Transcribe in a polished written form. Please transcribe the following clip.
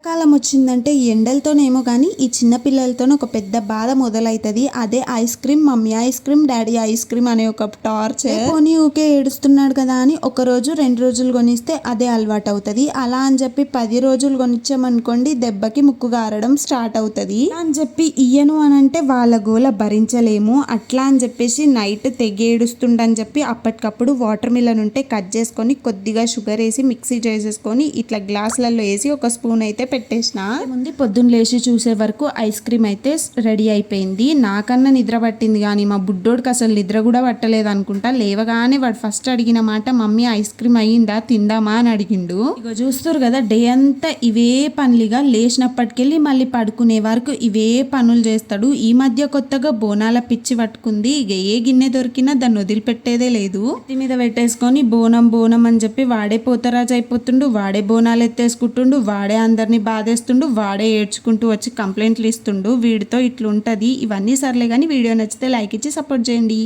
కాలం వచ్చిందంటే ఎండలతోనేమో కానీ ఈ చిన్న పిల్లలతో ఒక పెద్ద బాధ మొదలవుతుంది. అదే ice cream, mummy ice cream, daddy ice cream అనే ఒక టార్చర్. పోనీ ఊకే ఏడుస్తున్నాడు కదా అని ఒక రోజు 2 రోజులు కొనిస్తే అదే అలవాటు అవుతుంది. అలా అని చెప్పి 10 రోజులు కొనిచ్చామనుకోండి దెబ్బకి ముక్కు గారడం స్టార్ట్ అవుతుంది అని చెప్పి ఇయ్యను అని అంటే వాళ్ళ గోల భరించలేము. అట్లా అని చెప్పేసి నైట్ తెగి ఏడుస్తుండని చెప్పి అప్పటికప్పుడు వాటర్ మిలన్ ఉంటే కట్ చేసుకొని కొద్దిగా షుగర్ వేసి మిక్సీ చేసేసుకొని ఇట్లా గ్లాసులలో వేసి ఒక స్పూన్ అయితే పెట్టేసిన. ముందు పొద్దున్న లేచి చూసే వరకు ఐస్ క్రీమ్ అయితే రెడీ అయిపోయింది. నాకన్నా నిద్ర పట్టింది కానీ మా బుడ్డోడికి అసలు నిద్ర కూడా పట్టలేదు అనుకుంటా. లేవగానే వాడు ఫస్ట్ అడిగిన మాట మమ్మీ ఐస్ క్రీమ్ అయ్యిందా తిందామా అని అడిగిండు. ఇక చూస్తారు కదా డే అంతా ఇవే పనులుగా లేచినప్పటికెళ్ళి మళ్ళీ పడుకునే వరకు ఇవే పనులు చేస్తాడు. ఈ మధ్య కొత్తగా బోనాల పిచ్చి పట్టుకుంది. ఇక ఏ గిన్నె దొరికినా దాన్ని వదిలిపెట్టేదే లేదు. నెత్తి మీద పెట్టేసుకొని బోనం బోనం అని చెప్పి వాడే పోతరాజు అయిపోతుండు. వాడే బోనాలు ఎత్తేసుకుంటుండు. వాడే అందరినీ బాధేస్తుండు. వాడే ఏడ్చుకుంటూ వచ్చి కంప్లైంట్లు ఇస్తుండు. వీడితో ఇట్లుంటది. ఇవన్నీ సర్లే కానీ వీడియో నచ్చితే లైక్ ఇచ్చి సపోర్ట్ చేయండి.